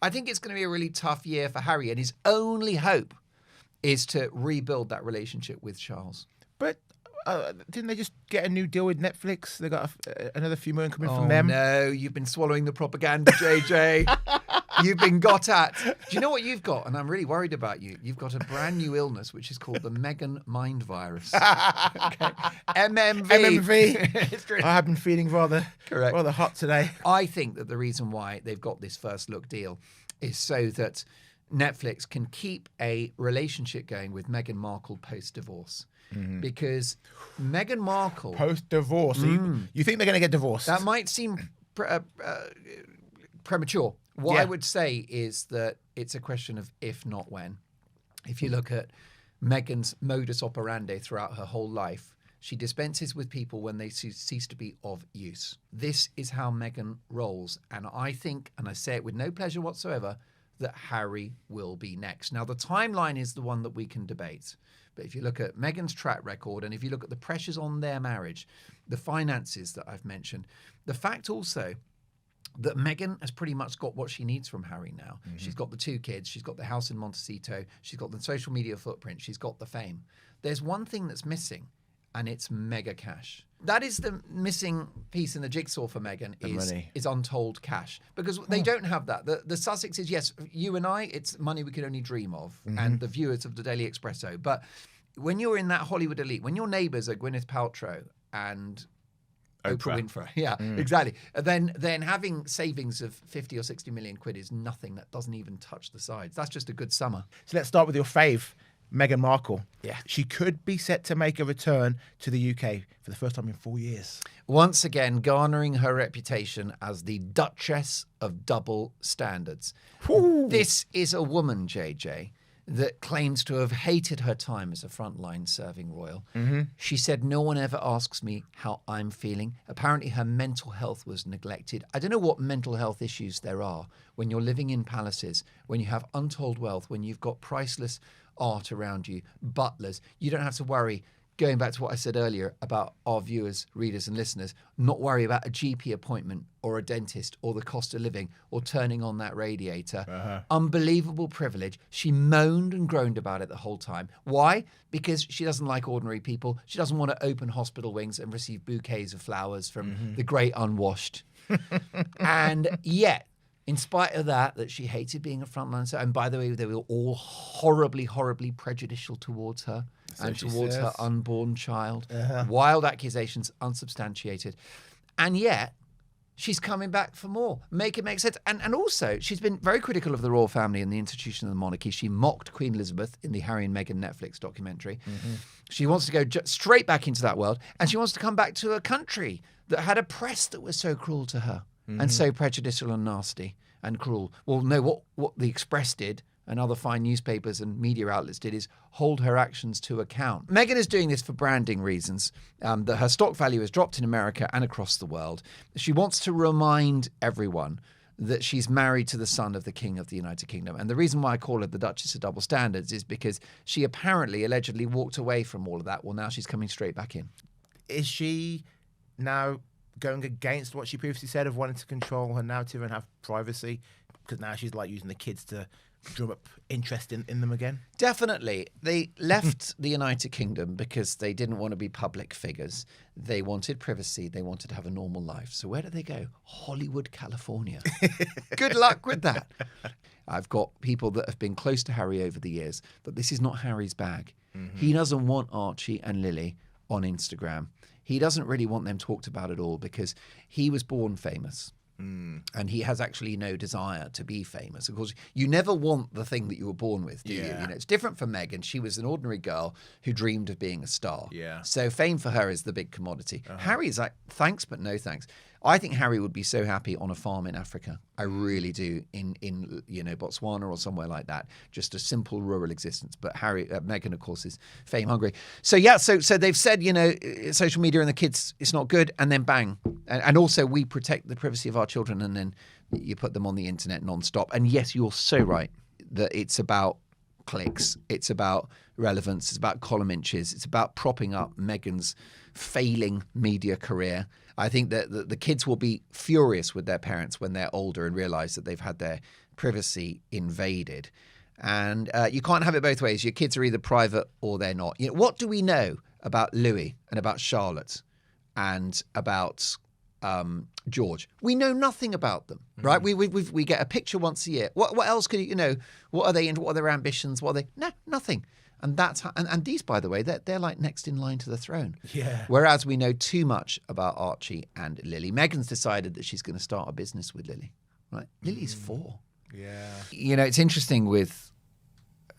I think it's going to be a really tough year for Harry, and his only hope is to rebuild that relationship with Charles. But didn't they just get a new deal with Netflix? They got another few million coming from them. No, you've been swallowing the propaganda, JJ. You've been got at. Do you know what you've got? And I'm really worried about you. You've got a brand new illness, which is called the Meghan mind virus. Okay. MMV. MMV. I have been feeling rather hot today. I think that the reason why they've got this first look deal is so that Netflix can keep a relationship going with Meghan Markle post-divorce. Mm-hmm. Because Meghan Markle... Post-divorce. So you think they're going to get divorced? That might seem premature. What I would say is that it's a question of if, not when. If you look at Meghan's modus operandi throughout her whole life, she dispenses with people when they cease to be of use. This is how Meghan rolls. And I think, and I say it with no pleasure whatsoever, that Harry will be next. Now, the timeline is the one that we can debate. But if you look at Meghan's track record, and if you look at the pressures on their marriage, the finances that I've mentioned, the fact also that Meghan has pretty much got what she needs from Harry now. Mm-hmm. She's got the 2 kids. She's got the house in Montecito. She's got the social media footprint. She's got the fame. There's one thing that's missing, and it's mega cash. That is the missing piece in the jigsaw for Meghan is untold cash. Because they don't have that. The Sussex is, yes, you and I, it's money we could only dream of, and the viewers of the Daily Expresso. But when you're in that Hollywood elite, when your neighbours are Gwyneth Paltrow and Oprah Winfrey. Exactly. Then having savings of 50 or 60 million quid is nothing. That doesn't even touch the sides. That's just a good summer. So let's start with your fave, Meghan Markle. Yeah. She could be set to make a return to the UK for the first time in 4 years. Once again, garnering her reputation as the Duchess of double standards. Ooh. This is a woman, JJ, that claims to have hated her time as a frontline serving royal. Mm-hmm. She said, no one ever asks me how I'm feeling. Apparently her mental health was neglected. I don't know what mental health issues there are when you're living in palaces, when you have untold wealth, when you've got priceless art around you, butlers. You don't have to worry, going back to what I said earlier about our viewers, readers and listeners, not worry about a GP appointment or a dentist or the cost of living or turning on that radiator. Unbelievable privilege. She moaned and groaned about it the whole time. Why? Because she doesn't like ordinary people. She doesn't want to open hospital wings and receive bouquets of flowers from the great unwashed. And yet, in spite of that she hated being a frontline. And by the way, they were all horribly, horribly prejudicial towards her and towards her unborn child. Wild accusations, unsubstantiated. And yet, she's coming back for more. Make it make sense. And also, she's been very critical of the royal family and the institution of the monarchy. She mocked Queen Elizabeth in the Harry and Meghan Netflix documentary. She wants to go straight back into that world. And she wants to come back to a country that had a press that was so cruel to her. And so prejudicial and nasty and cruel. Well, no, what the Express did and other fine newspapers and media outlets did is hold her actions to account. Meghan is doing this for branding reasons, that her stock value has dropped in America and across the world. She wants to remind everyone that she's married to the son of the King of the United Kingdom. And the reason why I call her the Duchess of Double Standards is because she apparently, allegedly walked away from all of that. Well, now she's coming straight back in. Is she now going against what she previously said of wanting to control her narrative and have privacy? Because now she's like using the kids to drum up interest in them again? Definitely. They left the United Kingdom because they didn't want to be public figures. They wanted privacy. They wanted to have a normal life. So where do they go? Hollywood, California. Good luck with that. I've got people that have been close to Harry over the years, but this is not Harry's bag. He doesn't want Archie and Lily on Instagram. He doesn't really want them talked about at all because he was born famous. And he has actually no desire to be famous. Of course, you never want the thing that you were born with, do you? You know, it's different from Meghan. She was an ordinary girl who dreamed of being a star. So fame for her is the big commodity. Harry is like, thanks, but no thanks. I think Harry would be so happy on a farm in Africa. I really do, in Botswana or somewhere like that. Just a simple rural existence. But Meghan, of course, is fame hungry. So so they've said, social media and the kids, it's not good, and then bang. And also we protect the privacy of our children, and then you put them on the internet non-stop. And yes, you're so right that it's about clicks, it's about relevance, it's about column inches, it's about propping up Meghan's failing media career. I think that the kids will be furious with their parents when they're older and realise that they've had their privacy invaded. And you can't have it both ways. Your kids are either private or they're not. You know, what do we know about Louis and about Charlotte and about George? We know nothing about them, right? We get a picture once a year. What else could you know? What are they into? What are their ambitions? What are they? No, nothing. And that's how, and these, by the way, they're like next in line to the throne. Yeah. Whereas we know too much about Archie and Lily. Meghan's decided that she's going to start a business with Lily, right? Lily's 4. Yeah. You know, it's interesting with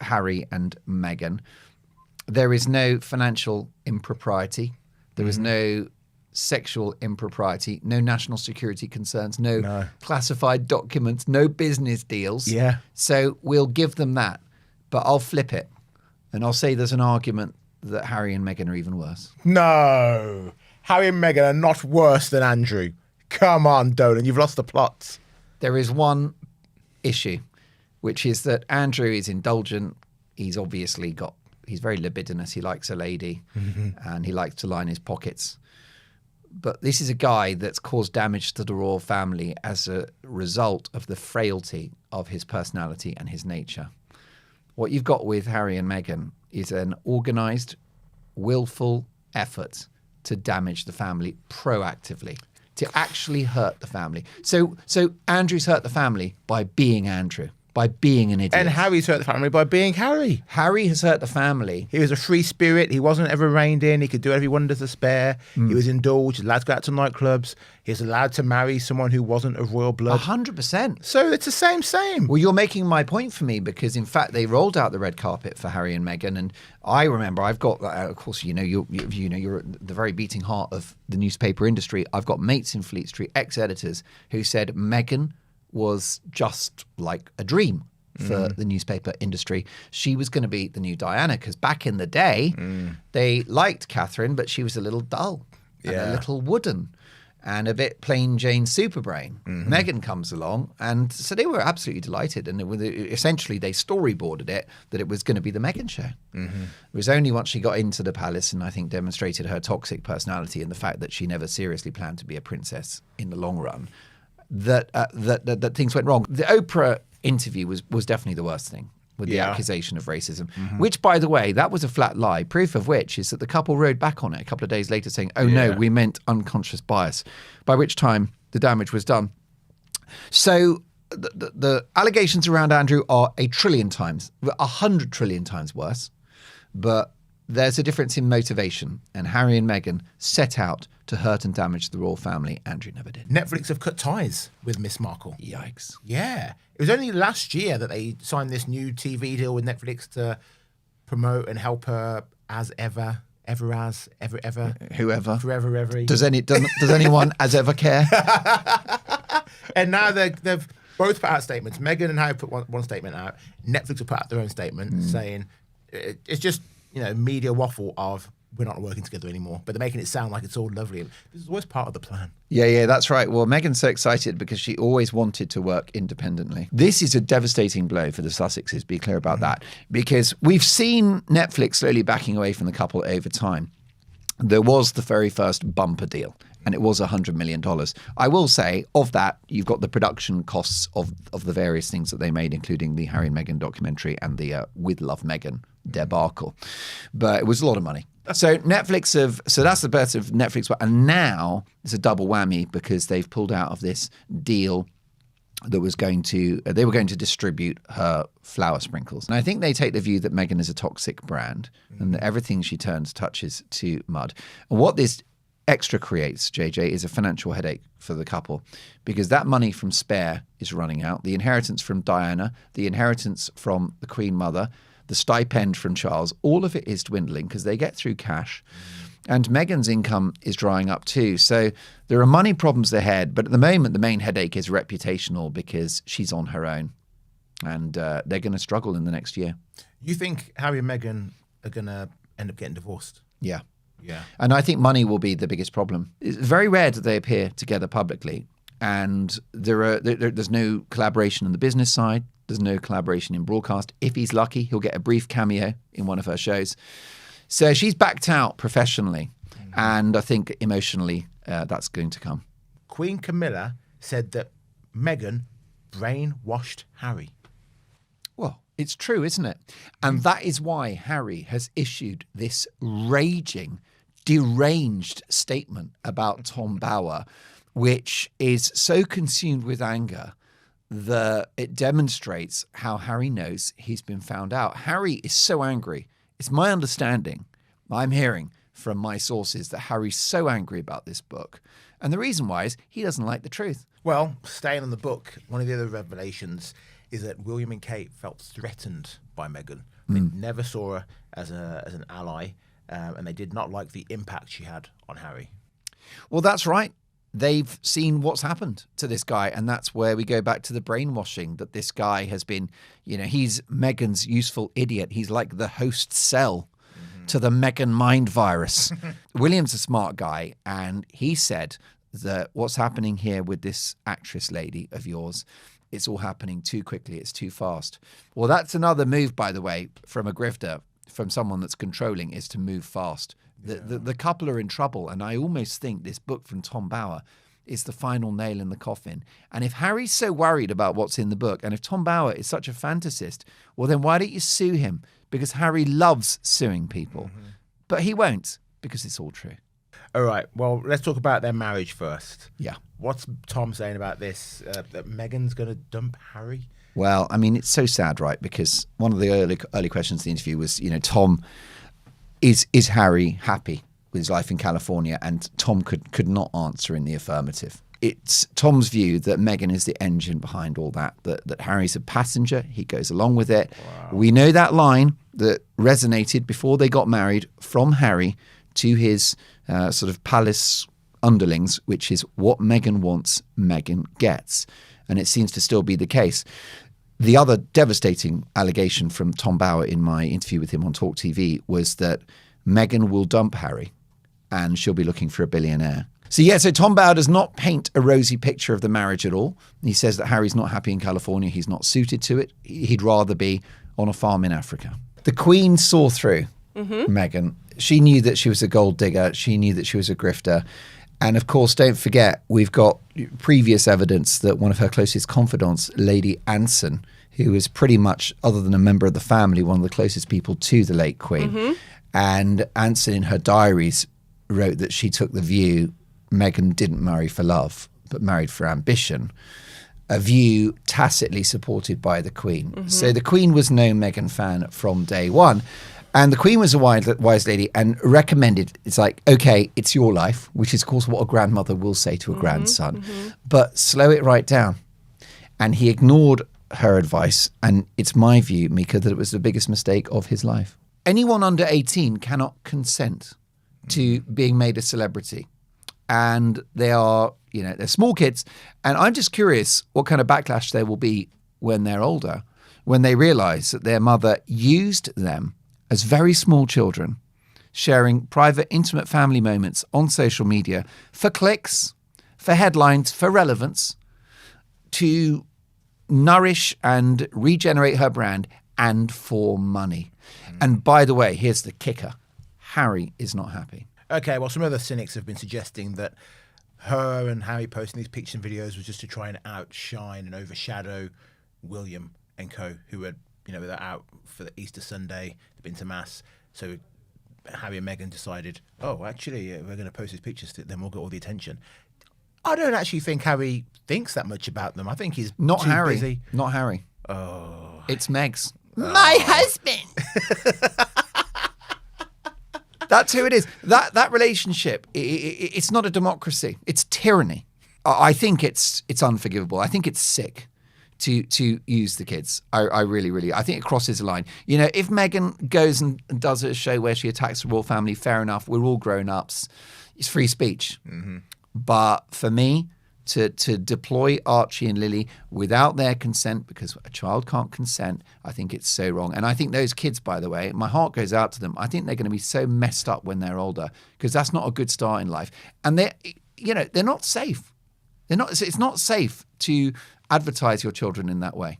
Harry and Meghan. There is no financial impropriety. There is no sexual impropriety, no national security concerns, no classified documents, no business deals. Yeah. So we'll give them that. But I'll flip it. And I'll say there's an argument that Harry and Meghan are even worse. No. Harry and Meghan are not worse than Andrew. Come on, Dolan. You've lost the plot. There is one issue, which is that Andrew is indulgent. He's obviously he's very libidinous. He likes a lady and he likes to line his pockets. But this is a guy that's caused damage to the royal family as a result of the frailty of his personality and his nature. What you've got with Harry and Meghan is an organised, willful effort to damage the family proactively, to actually hurt the family. So Andrew's hurt the family by being Andrew, by being an idiot. And Harry's hurt the family by being Harry. Harry has hurt the family. He was a free spirit. He wasn't ever reined in. He could do whatever he wanted to spare. He was indulged. He was allowed to go out to nightclubs. He was allowed to marry someone who wasn't of royal blood. 100%. So it's the same. Well, you're making my point for me because, in fact, they rolled out the red carpet for Harry and Meghan, and I remember I've got, of course, you're at the very beating heart of the newspaper industry. I've got mates in Fleet Street, ex-editors, who said Meghan was just like a dream for the newspaper industry. She was going to be the new Diana because back in the day, they liked Catherine, but she was a little dull and a little wooden and a bit plain Jane Superbrain. Meghan comes along, and so they were absolutely delighted. And essentially, they storyboarded it that it was going to be the Meghan show. It was only once she got into the palace and I think demonstrated her toxic personality and the fact that she never seriously planned to be a princess in the long run that things went wrong. The Oprah interview was definitely the worst thing with the accusation of racism, which, by the way, that was a flat lie, proof of which is that the couple rode back on it a couple of days later saying, no, we meant unconscious bias, by which time the damage was done. So the allegations around Andrew are 100 trillion times worse, but there's a difference in motivation, and Harry and Meghan set out to hurt and damage the royal family. Andrew never did. Netflix have cut ties with Miss Markle. Yikes. Yeah. It was only last year that they signed this new TV deal with Netflix to promote and help her as ever. Whoever. Forever, ever. Does anyone as ever care? And now they've both put out statements. Meghan and Harry put one statement out. Netflix have put out their own statement saying it's just, media waffle of we're not working together anymore. But they're making it sound like it's all lovely. This is always part of the plan. Yeah, that's right. Well, Meghan's so excited because she always wanted to work independently. This is a devastating blow for the Sussexes, be clear about that, because we've seen Netflix slowly backing away from the couple over time. There was the very first bumper deal, and it was $100 million. I will say, of that, you've got the production costs of the various things that they made, including the Harry and Meghan documentary and the With Love Meghan debacle. But it was a lot of money. So that's the birth of Netflix. And now it's a double whammy because they've pulled out of this deal that they were going to distribute her flower sprinkles. And I think they take the view that Meghan is a toxic brand and that everything she touches to mud. And what this extra creates, JJ, is a financial headache for the couple because that money from Spare is running out. The inheritance from Diana, the inheritance from the Queen Mother, the stipend from Charles, all of it is dwindling because they get through cash. And Meghan's income is drying up too. So there are money problems ahead. But at the moment, the main headache is reputational because she's on her own. And they're going to struggle in the next year. You think Harry and Meghan are going to end up getting divorced? Yeah. Yeah. And I think money will be the biggest problem. It's very rare that they appear together publicly. And there's no collaboration on the business side. There's no collaboration in broadcast. If he's lucky, he'll get a brief cameo in one of her shows. So she's backed out professionally. And I think emotionally, that's going to come. Queen Camilla said that Meghan brainwashed Harry. Well, it's true, isn't it? And that is why Harry has issued this raging, deranged statement about Tom Bower, which is so consumed with anger that it demonstrates how Harry knows he's been found out. Harry is so angry. It's my understanding, I'm hearing from my sources, that Harry's so angry about this book. And the reason why is he doesn't like the truth. Well, staying on the book, one of the other revelations is that William and Kate felt threatened by Meghan. They never saw her as an ally, and they did not like the impact she had on Harry. Well, that's right. They've seen what's happened to this guy, and that's where we go back to the brainwashing, that this guy has been, he's Meghan's useful idiot. He's like the host cell to the Meghan mind virus. William's a smart guy, and he said that what's happening here with this actress lady of yours, it's all happening too quickly, it's too fast. Well, that's another move, by the way, from a grifter, from someone that's controlling, is to move fast. The couple are in trouble, and I almost think this book from Tom Bower is the final nail in the coffin. And if Harry's so worried about what's in the book, and if Tom Bower is such a fantasist, well, then why don't you sue him? Because Harry loves suing people. But he won't, because it's all true. All right, well, let's talk about their marriage first. Yeah. What's Tom saying about this, that Meghan's going to dump Harry? Well, I mean, it's so sad, right? Because one of the early questions in the interview was, Tom... Is Harry happy with his life in California? And Tom could not answer in the affirmative. It's Tom's view that Meghan is the engine behind all that Harry's a passenger. He goes along with it. Wow. We know that line that resonated before they got married from Harry to his sort of palace underlings, which is what Meghan wants, Meghan gets. And it seems to still be the case. The other devastating allegation from Tom Bower in my interview with him on Talk TV was that Meghan will dump Harry and she'll be looking for a billionaire. So Tom Bower does not paint a rosy picture of the marriage at all. He says that Harry's not happy in California. He's not suited to it. He'd rather be on a farm in Africa. The Queen saw through Meghan. She knew that she was a gold digger. She knew that she was a grifter. And of course, don't forget, we've got previous evidence that one of her closest confidants, Lady Anson, who is pretty much, other than a member of the family, one of the closest people to the late Queen. And Anson, in her diaries, wrote that she took the view Meghan didn't marry for love, but married for ambition, a view tacitly supported by the Queen. So the Queen was no Meghan fan from day one. And the Queen was a wise lady and recommended, it's like, okay, it's your life, which is, of course, what a grandmother will say to a grandson, but slow it right down. And he ignored her advice. And it's my view, Mika, that it was the biggest mistake of his life. Anyone under 18 cannot consent to being made a celebrity. And they are, they're small kids. And I'm just curious what kind of backlash there will be when they're older, when they realize that their mother used them as very small children, sharing private, intimate family moments on social media for clicks, for headlines, for relevance, to nourish and regenerate her brand, and for money. And by the way, here's the kicker. Harry is not happy. Okay, well, some other cynics have been suggesting that her and Harry posting these pictures and videos was just to try and outshine and overshadow William and co, who had, they're out for the Easter Sunday, they've been to Mass. So Harry and Meghan decided, actually, we're going to post these pictures, then we'll get all the attention. I don't actually think Harry thinks that much about them. I think he's not too Harry. busy. Not Harry. Oh. It's Meg's. My husband. That's who it is. That relationship, it's not a democracy. It's tyranny. I think it's unforgivable. I think it's sick to use the kids. I really, I think it crosses a line. If Meghan goes and does a show where she attacks the royal family, fair enough. We're all grown-ups. It's free speech. But for me, to deploy Archie and Lily without their consent, because a child can't consent, I think it's so wrong. And I think those kids, by the way, my heart goes out to them. I think they're going to be so messed up when they're older, because that's not a good start in life. And they're not safe. It's not safe to advertise your children in that way.